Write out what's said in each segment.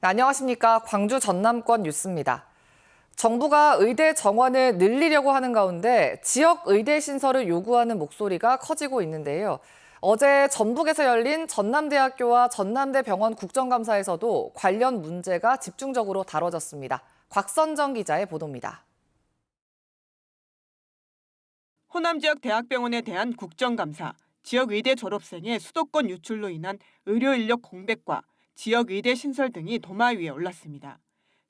안녕하십니까. 광주 전남권 뉴스입니다. 정부가 의대 정원을 늘리려고 하는 가운데 지역 의대 신설을 요구하는 목소리가 커지고 있는데요. 어제 전북에서 열린 전남대학교와 전남대병원 국정감사에서도 관련 문제가 집중적으로 다뤄졌습니다. 곽선정 기자의 보도입니다. 호남 지역 대학병원에 대한 국정감사, 지역 의대 졸업생의 수도권 유출로 인한 의료 인력 공백과 지역 의대 신설 등이 도마 위에 올랐습니다.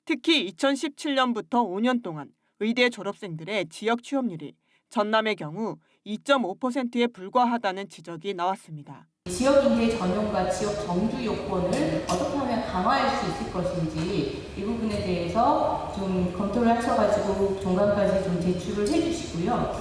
특히 2017년부터 5년 동안 의대 졸업생들의 지역 취업률이 전남의 경우 2.5%에 불과하다는 지적이 나왔습니다. 지역인재 전용과 지역 정규 요건을 어떻게 하면 강화할 수 있을 것인지 이 부분에 대해서 좀 검토를 하셔가지고 종강까지 좀 제출을 해주시고요.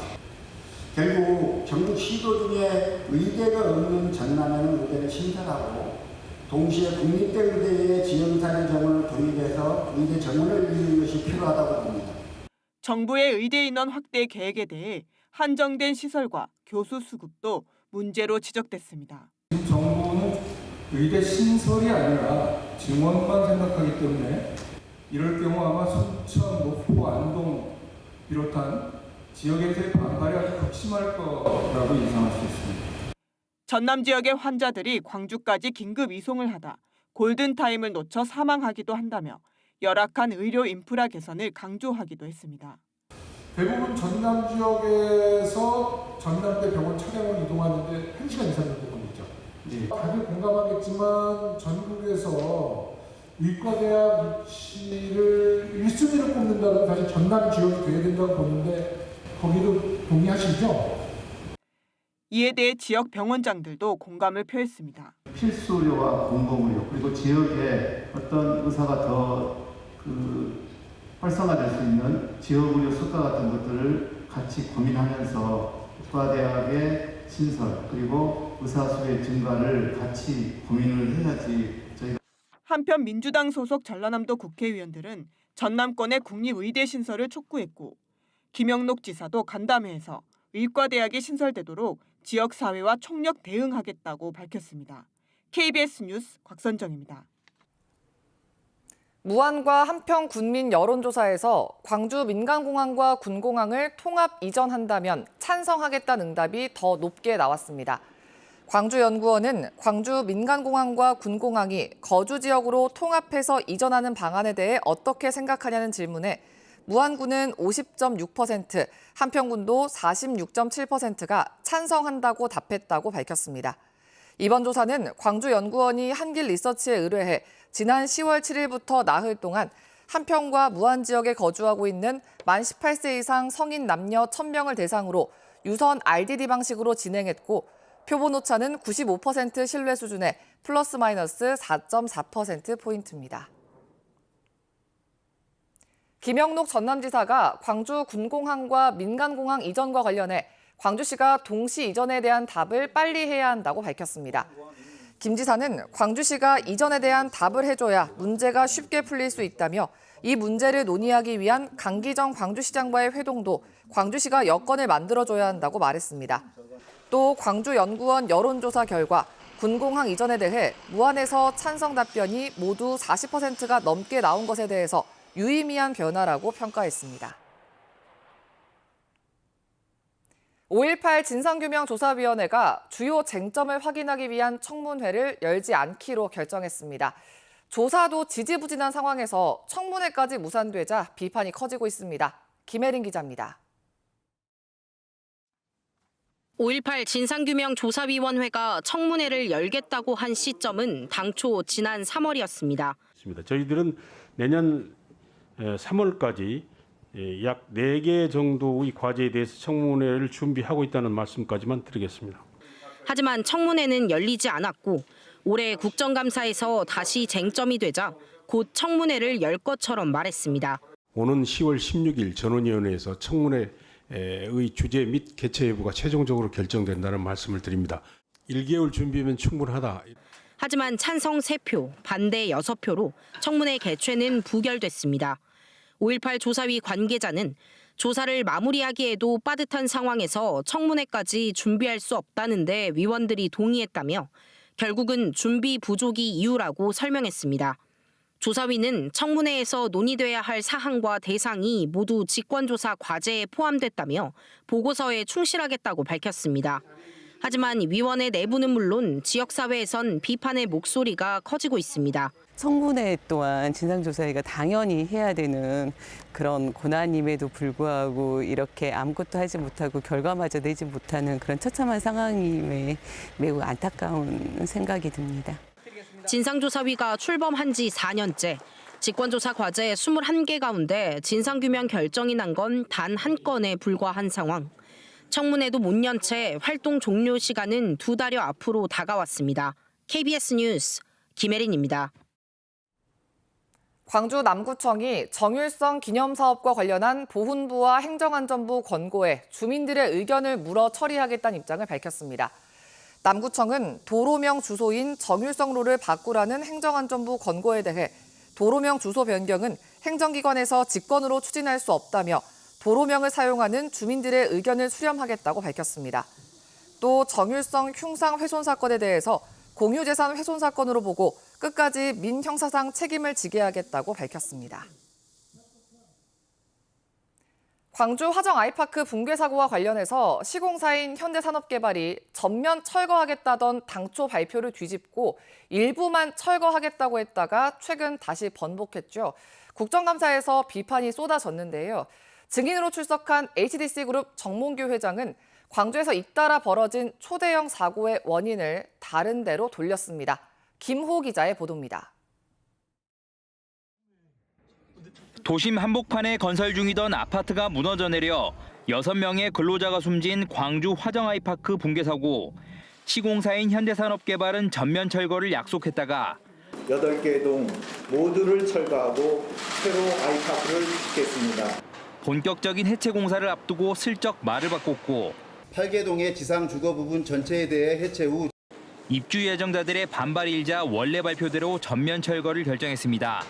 결국 전국 시도 중에 의대가 없는 전남에는 의대를 신설하고 동시에 국립대 의대의 지역사회 정원을 도입해서 의대 정원을 늘리는 것이 필요하다고 봅니다. 정부의 의대 인원 확대 계획에 대해 한정된 시설과 교수 수급도 문제로 지적됐습니다. 정부는 의대 신설이 아니라 증원만 생각하기 때문에 이럴 경우 아마 순천, 목포, 안동 비롯한 지역에서의 반발이 아주 극심할 거라고 예상할 수 있습니다. 전남 지역의 환자들이 광주까지 긴급 이송을 하다 골든타임을 놓쳐 사망하기도 한다며 열악한 의료 인프라 개선을 강조하기도 했습니다. 대부분 전남 지역에서 전남대 병원 차량을 이동하는데 1시간 이상 걸리죠. 다들 공감하겠지만 전국에서 의과대학 유치를 1순위를 꼽는다면 사실 전남 지역이 돼야 된다고 보는데 거기도 동의하시죠? 이에 대해 지역 병원장들도 공감을 표했습니다. 필수 의료와 공공 의료 그리고 지역에 어떤 의사가 더 활성화될 수 있는 지역 의료 수가 같은 것들을 같이 고민하면서 의과대학의 신설 그리고 의사 수의 증가를 같이 고민을 해야지 저희가. 한편 민주당 소속 전라남도 국회의원들은 전남권의 국립의대 신설을 촉구했고 김영록 지사도 간담회에서 의과대학이 신설되도록 지역사회와 총력 대응하겠다고 밝혔습니다. KBS 뉴스 곽선정입니다. 무안과 한평 군민 여론조사에서 광주 민간공항과 군공항을 통합 이전한다면 찬성하겠다는 응답이 더 높게 나왔습니다. 광주연구원은 광주 민간공항과 군공항이 거주지역으로 통합해서 이전하는 방안에 대해 어떻게 생각하냐는 질문에 무안군은 50.6%, 한평군도 46.7%가 찬성한다고 답했다고 밝혔습니다. 이번 조사는 광주연구원이 한길 리서치에 의뢰해 지난 10월 7일부터 나흘 동안 한평과 무안 지역에 거주하고 있는 만 18세 이상 성인 남녀 1,000명을 대상으로 유선 RDD 방식으로 진행했고 표본 오차는 95% 신뢰 수준의 플러스 마이너스 4.4%포인트입니다. 김영록 전남지사가 광주 군공항과 민간공항 이전과 관련해 광주시가 동시 이전에 대한 답을 빨리 해야 한다고 밝혔습니다. 김 지사는 광주시가 이전에 대한 답을 해줘야 문제가 쉽게 풀릴 수 있다며 이 문제를 논의하기 위한 강기정 광주시장과의 회동도 광주시가 여건을 만들어줘야 한다고 말했습니다. 또 광주연구원 여론조사 결과 군공항 이전에 대해 무안에서 찬성 답변이 모두 40%가 넘게 나온 것에 대해서 유의미한 변화라고 평가했습니다. 5.18 진상규명조사위원회가 주요 쟁점을 확인하기 위한 청문회를 열지 않기로 결정했습니다. 조사도 지지부진한 상황에서 청문회까지 무산되자 비판이 커지고 있습니다. 김혜린 기자입니다. 5.18 진상규명조사위원회가 청문회를 열겠다고 한 시점은 당초 지난 3월이었습니다. 저희들은 내년 3월까지 약 4개 정도의 과제에 대해서 청문회를 준비하고 있다는 말씀까지만 드리겠습니다. 하지만 청문회는 열리지 않았고 올해 국정감사에서 다시 쟁점이 되자 곧 청문회를 열 것처럼 말했습니다. 오는 10월 16일 전원위원회에서 청문회의 주제 및 개최 여부가 최종적으로 결정된다는 말씀을 드립니다. 1개월 준비면 충분하다. 하지만 찬성 3표, 반대 6표로 청문회 개최는 부결됐습니다. 5.18 조사위 관계자는 조사를 마무리하기에도 빠듯한 상황에서 청문회까지 준비할 수 없다는데 위원들이 동의했다며 결국은 준비 부족이 이유라고 설명했습니다. 조사위는 청문회에서 논의돼야 할 사항과 대상이 모두 직권조사 과제에 포함됐다며 보고서에 충실하겠다고 밝혔습니다. 하지만 위원회 내부는 물론 지역사회에선 비판의 목소리가 커지고 있습니다. 청문회 또한 진상조사위가 당연히 해야 되는 그런 권한임에도 불구하고 이렇게 아무것도 하지 못하고 결과마저 내지 못하는 그런 처참한 상황임에 매우 안타까운 생각이 듭니다. 진상조사위가 출범한 지 4년째. 직권조사 과제 21개 가운데 진상규명 결정이 난 건 단 한 건에 불과한 상황. 청문회도 못 연 채 활동 종료 시간은 2달여 앞으로 다가왔습니다. KBS 뉴스 김혜린입니다. 광주 남구청이 정율성 기념사업과 관련한 보훈부와 행정안전부 권고에 주민들의 의견을 물어 처리하겠다는 입장을 밝혔습니다. 남구청은 도로명 주소인 정율성로를 바꾸라는 행정안전부 권고에 대해 도로명 주소 변경은 행정기관에서 직권으로 추진할 수 없다며 도로명을 사용하는 주민들의 의견을 수렴하겠다고 밝혔습니다. 또 정율성 흉상 훼손 사건에 대해서 공유재산 훼손 사건으로 보고 끝까지 민형사상 책임을 지게 하겠다고 밝혔습니다. 광주 화정 아이파크 붕괴 사고와 관련해서 시공사인 현대산업개발이 전면 철거하겠다던 당초 발표를 뒤집고 일부만 철거하겠다고 했다가 최근 다시 번복했죠. 국정감사에서 비판이 쏟아졌는데요. 증인으로 출석한 HDC그룹 정몽규 회장은 광주에서 잇따라 벌어진 초대형 사고의 원인을 다른 데로 돌렸습니다. 김호 기자의 보도입니다. 도심 한복판에 건설 중이던 아파트가 무너져 내려 6명의 근로자가 숨진 광주 화정 아이파크 붕괴 사고. 시공사인 현대산업개발은 전면 철거를 약속했다가 8개 동 모두를 철거하고 새로 아이파크를 짓겠습니다. 본격적인 해체 공사를 앞두고 슬쩍 말을 바꿨고 8개 동의 지상 주거 부분 전체에 대해 해체 후 입주 예정자들의 반발이 일자 원래 발표대로 전면 철거를 결정했습니다.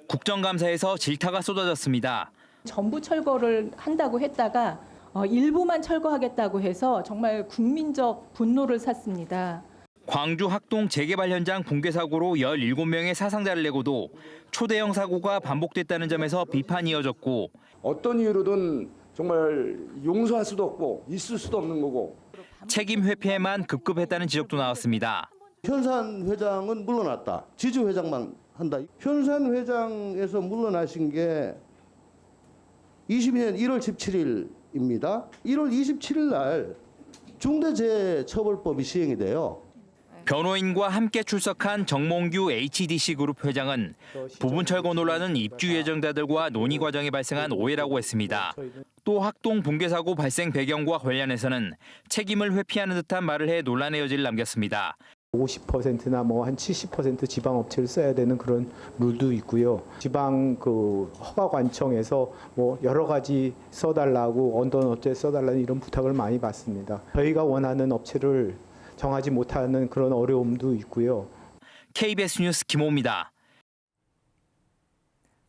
국정감사에서 질타가 쏟아졌습니다. 전부 철거를 한다고 했다가 일부만 철거하겠다고 해서 정말 국민적 분노를 샀습니다. 광주 학동 재개발 현장 붕괴 사고로 17명의 사상자를 내고도 초대형 사고가 반복됐다는 점에서 비판이 이어졌고 어떤 이유로든 정말 용서할 수도 없고 있을 수도 없는 거고 책임 회피에만 급급했다는 지적도 나왔습니다. 현산 회장은 물러났다. 지주 회장만 한다. 현산 회장에서 물러나신 게 22년 1월 17일입니다. 1월 27일 날 중대재해처벌법이 시행이 돼요. 변호인과 함께 출석한 정몽규 HDC그룹 회장은 부분 철거 논란은 입주 예정자들과 논의 과정에 발생한 오해라고 했습니다. 또 학동 붕괴 사고 발생 배경과 관련해서는 책임을 회피하는 듯한 말을 해 논란의 여지를 남겼습니다. 50%나 한 70% 지방 업체를 써야 되는 그런 룰도 있고요. 지방 허가관청에서 여러 가지 써달라고 어떤 업체 써달라는 이런 부탁을 많이 받습니다. 저희가 원하는 업체를 정하지 못하는 그런 어려움도 있고요. KBS 뉴스 김호입니다.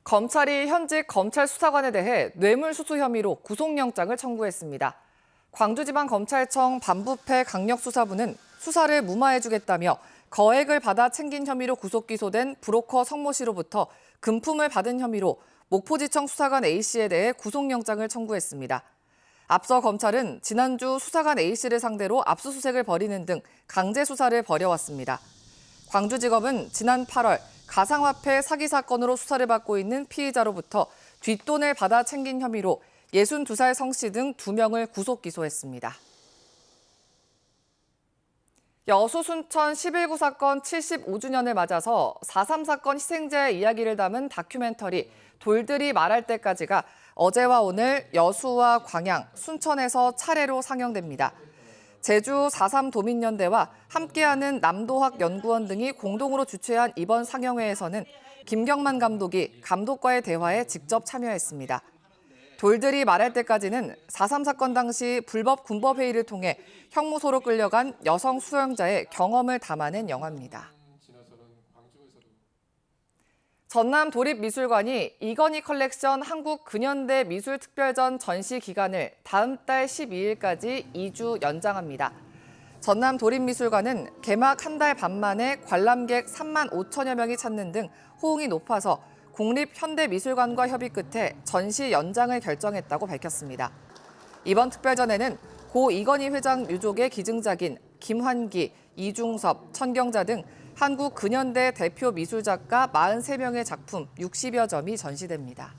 검찰이 현직 검찰 수사관에 대해 뇌물수수 혐의로 구속영장을 청구했습니다. 광주지방검찰청 반부패 강력수사부는 수사를 무마해주겠다며 거액을 받아 챙긴 혐의로 구속 기소된 브로커 성모 씨로부터 금품을 받은 혐의로 목포지청 수사관 A씨에 대해 구속영장을 청구했습니다. 앞서 검찰은 지난주 수사관 A씨를 상대로 압수수색을 벌이는 등 강제 수사를 벌여왔습니다. 광주지검은 지난 8월 가상화폐 사기 사건으로 수사를 받고 있는 피의자로부터 뒷돈을 받아 챙긴 혐의로 62살 성 씨 등 2명을 구속 기소했습니다. 여수 순천 11구 사건 75주년을 맞아서 4.3 사건 희생자의 이야기를 담은 다큐멘터리 돌들이 말할 때까지가 어제와 오늘 여수와 광양, 순천에서 차례로 상영됩니다. 제주 4.3 도민연대와 함께하는 남도학연구원 등이 공동으로 주최한 이번 상영회에서는 김경만 감독이 감독과의 대화에 직접 참여했습니다. 돌들이 말할 때까지는 4.3 사건 당시 불법 군법회의를 통해 형무소로 끌려간 여성 수용자의 경험을 담아낸 영화입니다. 전남 도립미술관이 이건희 컬렉션 한국 근현대 미술특별전 전시 기간을 다음 달 12일까지 2주 연장합니다. 전남 도립미술관은 개막 한 달 반 만에 관람객 3만 5천여 명이 찾는 등 호응이 높아서 국립현대미술관과 협의 끝에 전시 연장을 결정했다고 밝혔습니다. 이번 특별전에는 고 이건희 회장 유족의 기증작인 김환기, 이중섭, 천경자 등 한국 근현대 대표 미술작가 43명의 작품 60여 점이 전시됩니다.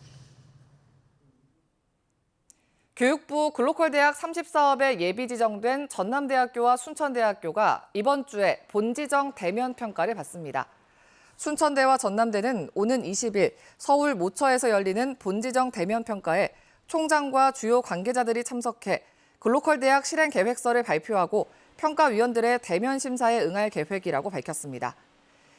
교육부 글로컬 대학 30사업에 예비 지정된 전남대학교와 순천대학교가 이번 주에 본지정 대면 평가를 받습니다. 순천대와 전남대는 오는 20일 서울 모처에서 열리는 본지정 대면 평가에 총장과 주요 관계자들이 참석해 글로컬 대학 실행 계획서를 발표하고 평가위원들의 대면 심사에 응할 계획이라고 밝혔습니다.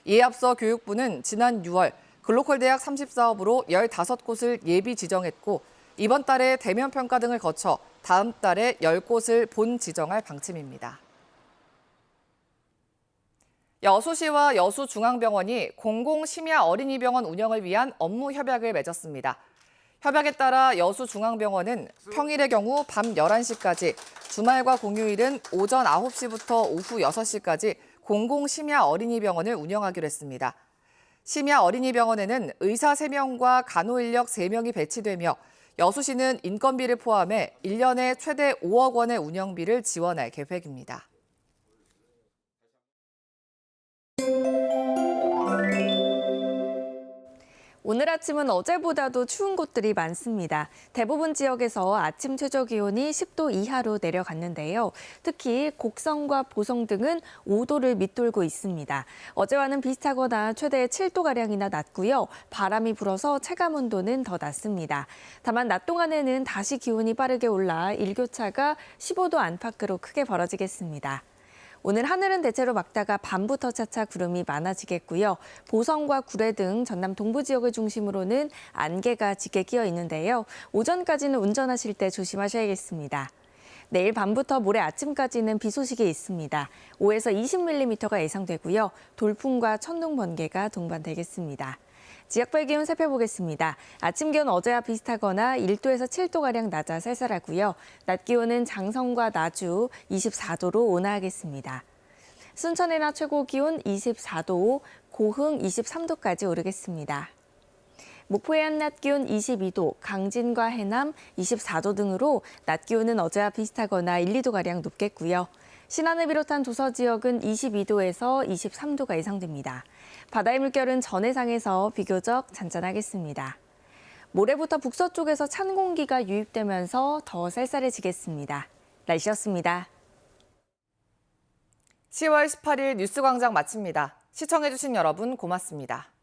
이에 앞서 교육부는 지난 6월 글로컬 대학 30사업으로 15곳을 예비 지정했고 이번 달에 대면 평가 등을 거쳐 다음 달에 10곳을 본 지정할 방침입니다. 여수시와 여수중앙병원이 공공심야 어린이병원 운영을 위한 업무 협약을 맺었습니다. 협약에 따라 여수중앙병원은 평일의 경우 밤 11시까지, 주말과 공휴일은 오전 9시부터 오후 6시까지 공공심야 어린이병원을 운영하기로 했습니다. 심야 어린이병원에는 의사 3명과 간호인력 3명이 배치되며 여수시는 인건비를 포함해 1년에 최대 5억 원의 운영비를 지원할 계획입니다. 오늘 아침은 어제보다도 추운 곳들이 많습니다. 대부분 지역에서 아침 최저 기온이 10도 이하로 내려갔는데요. 특히 곡성과 보성 등은 5도를 밑돌고 있습니다. 어제와는 비슷하거나 최대 7도가량이나 낮고요. 바람이 불어서 체감 온도는 더 낮습니다. 다만 낮 동안에는 다시 기온이 빠르게 올라 일교차가 15도 안팎으로 크게 벌어지겠습니다. 오늘 하늘은 대체로 맑다가 밤부터 차차 구름이 많아지겠고요. 보성과 구례 등 전남 동부 지역을 중심으로는 안개가 짙게 끼어 있는데요. 오전까지는 운전하실 때 조심하셔야겠습니다. 내일 밤부터 모레 아침까지는 비 소식이 있습니다. 5에서 20mm가 예상되고요. 돌풍과 천둥, 번개가 동반되겠습니다. 지역별 기온 살펴보겠습니다. 아침 기온 어제와 비슷하거나 1도에서 7도가량 낮아 쌀쌀하고요. 낮 기온은 장성과 나주 24도로 온화하겠습니다. 순천의 낮 최고 기온 24도, 고흥 23도까지 오르겠습니다. 목포의 한낮 기온 22도, 강진과 해남 24도 등으로 낮 기온은 어제와 비슷하거나 1, 2도가량 높겠고요. 신안을 비롯한 도서 지역은 22도에서 23도가 예상됩니다. 바다의 물결은 전해상에서 비교적 잔잔하겠습니다. 모레부터 북서쪽에서 찬 공기가 유입되면서 더 쌀쌀해지겠습니다. 날씨였습니다. 10월 18일 뉴스광장 마칩니다. 시청해주신 여러분 고맙습니다.